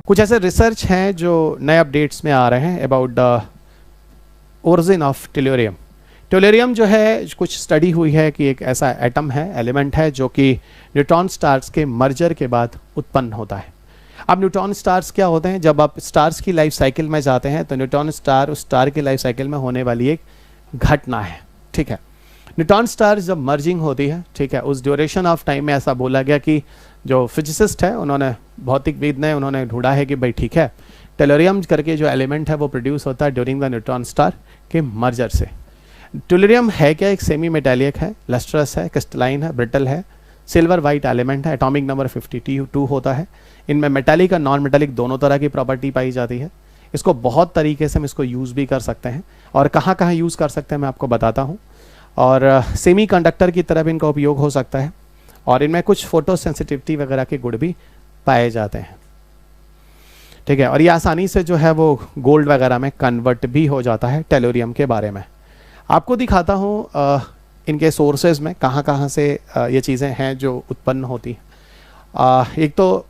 कुछ ऐसे रिसर्च हैं जो नए अपडेट्स में आ रहे हैं about the origin of tellurium. Tellurium जो है कुछ स्टडी हुई है कि एक ऐसा एटम है, एलिमेंट है, जो कि न्यूट्रॉन स्टार्स के मर्जर के बाद उत्पन्न होता है। अब न्यूट्रॉन स्टार्स क्या होते हैं, जब आप स्टार्स की लाइफ साइकिल में जाते हैं तो न्यूट्रॉन स्टार उस स्टार की लाइफ साइकिल में होने वाली एक घटना है। ठीक है, न्यूट्रॉन स्टार जब मर्जिंग होती है, ठीक है, उस ड्यूरेशन ऑफ टाइम में ऐसा बोला गया कि जो फिजिसिस्ट है उन्होंने, भौतिकविद ने, उन्होंने ढूंढा है कि भाई ठीक है, टेल्यूरियम करके जो एलिमेंट है वो प्रोड्यूस होता है ड्यूरिंग द न्यूट्रॉन स्टार के मर्जर से। टेल्यूरियम है क्या, एक सेमी मेटालिक है, लस्ट्रस है, क्रिस्टलाइन है, ब्रिटल है, सिल्वर वाइट एलिमेंट है, एटॉमिक नंबर 52 होता है। इनमें मेटालिक और नॉन मेटालिक दोनों तरह की प्रॉपर्टी पाई जाती है। इसको बहुत तरीके से हम इसको यूज़ भी कर सकते हैं, और कहाँ कहाँ यूज़ कर सकते हैं मैं आपको बताता हूँ। और सेमी कंडक्टर की तरह भी इनका उपयोग हो सकता है, और इनमें कुछ फोटो सेंसिटिविटी वगैरह के गुण भी पाए जाते हैं। ठीक है, और ये आसानी से जो है वो गोल्ड वगैरह में कन्वर्ट भी हो जाता है। टेल्यूरियम के बारे में आपको दिखाता हूँ इनके सोर्सेज में कहाँ कहाँ से ये चीज़ें हैं जो उत्पन्न होती हैं। एक तो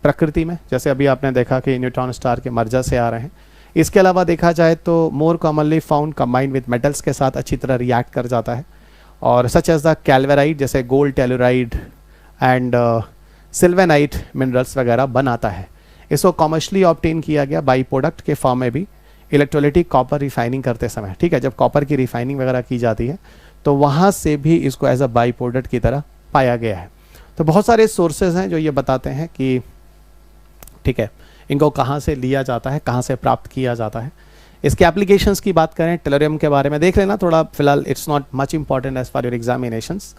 प्रकृति में, जैसे अभी आपने देखा कि न्यूट्रॉन स्टार के मर्जर से आ रहे हैं। इसके अलावा देखा जाए तो more commonly found combined with metals के साथ अच्छी तरह रिएक्ट कर जाता है, और सच एज द कैल्वेराइट, जैसे gold telluride and sylvanite minerals वगैरह बनाता है। इसको कॉमर्शियली ऑब्टेन किया गया बाई प्रोडक्ट के फॉर्म में भी इलेक्ट्रोलाइटिक कॉपर रिफाइनिंग करते समय। ठीक है, जब कॉपर की रिफाइनिंग वगैरह की जाती है तो वहाँ से भी इसको एज अ बाई प्रोडक्ट की तरह पाया गया है। तो बहुत सारे सोर्सेज हैं जो ये बताते हैं कि ठीक है, इनको कहाँ से लिया जाता है, कहाँ से प्राप्त किया जाता है। इसके एप्लीकेशंस की बात करें, टेल्यूरियम के बारे में देख लेना थोड़ा, फिलहाल it's not much important as for your examinations.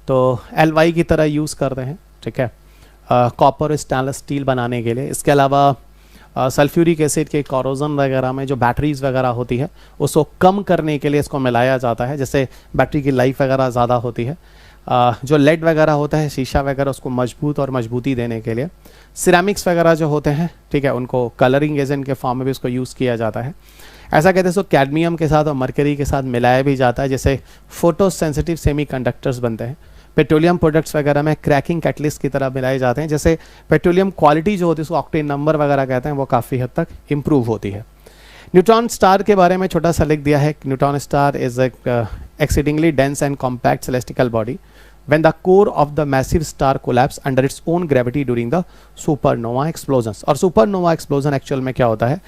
तो LY की तरह यूज़ करते हैं, ठीक है, कॉपर और स्टेनलेस स्टील बनाने के लिए। इसके अलावा सल्फ्यूरिक एसिड के कॉरोजन वगैरह में जो बैटरीज वगैरह होती है उसको कम करने के लिए इसको मिलाया जाता है, जैसे बैटरी की लाइफ वगैरह ज़्यादा होती है। जो लेड वगैरह होता है, शीशा वगैरह, उसको मजबूत और मजबूती देने के लिए। सिरेमिक्स वगैरह जो होते हैं, ठीक है, उनको कलरिंग एजेंट के फॉर्म में भी इसको यूज़ किया जाता है। ऐसा कहते हैं इसको कैडमियम के साथ और मरकरी के साथ मिलाया भी जाता है, जैसे फोटो सेंसिटिव सेमी कंडक्टर्स बनते हैं। पेट्रोलियम प्रोडक्ट्स वगैरह में क्रैकिंग कैटलिस्ट की तरह मिलाए जाते हैं, जैसे पेट्रोलियम क्वालिटी जो होती है उसको ऑक्टेन नंबर वगैरह कहते हैं, वो काफ़ी हद तक इम्प्रूव होती है। न्यूट्रॉन स्टार के बारे में छोटा सा लिख दिया है, neutron star is exceedingly dense and compact celestial body when the core of the massive star collapse under its own gravity during the supernova explosions। और supernova explosion एक्चुअल में क्या होता है,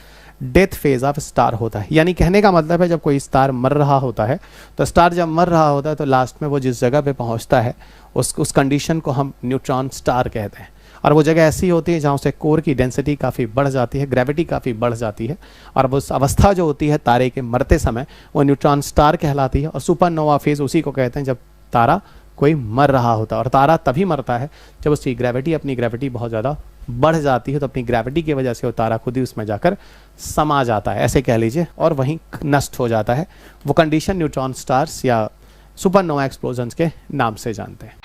डेथ फेज ऑफ स्टार होता है। यानी कहने का मतलब है जब कोई स्टार मर रहा होता है, तो स्टार जब मर रहा होता है तो लास्ट में वो जिस जगह पे पहुंचता है उस कंडीशन को हम न्यूट्रॉन स्टार कहते हैं। और वो जगह ऐसी होती है जहाँ उसे कोर की डेंसिटी काफ़ी बढ़ जाती है, ग्रेविटी काफ़ी बढ़ जाती है, और वो अवस्था जो होती है तारे के मरते समय वो न्यूट्रॉन स्टार कहलाती है। और सुपरनोवा फेज उसी को कहते हैं जब तारा कोई मर रहा होता है। और तारा तभी मरता है जब उसकी ग्रेविटी, अपनी ग्रेविटी बहुत ज़्यादा बढ़ जाती है, तो अपनी ग्रेविटी की वजह से वो तारा खुद ही उसमें जाकर समा जाता है, ऐसे कह लीजिए, और वहीं नष्ट हो जाता है। वो कंडीशन न्यूट्रॉन स्टार्स या सुपरनोवा एक्सप्लोजन्स के नाम से जानते हैं।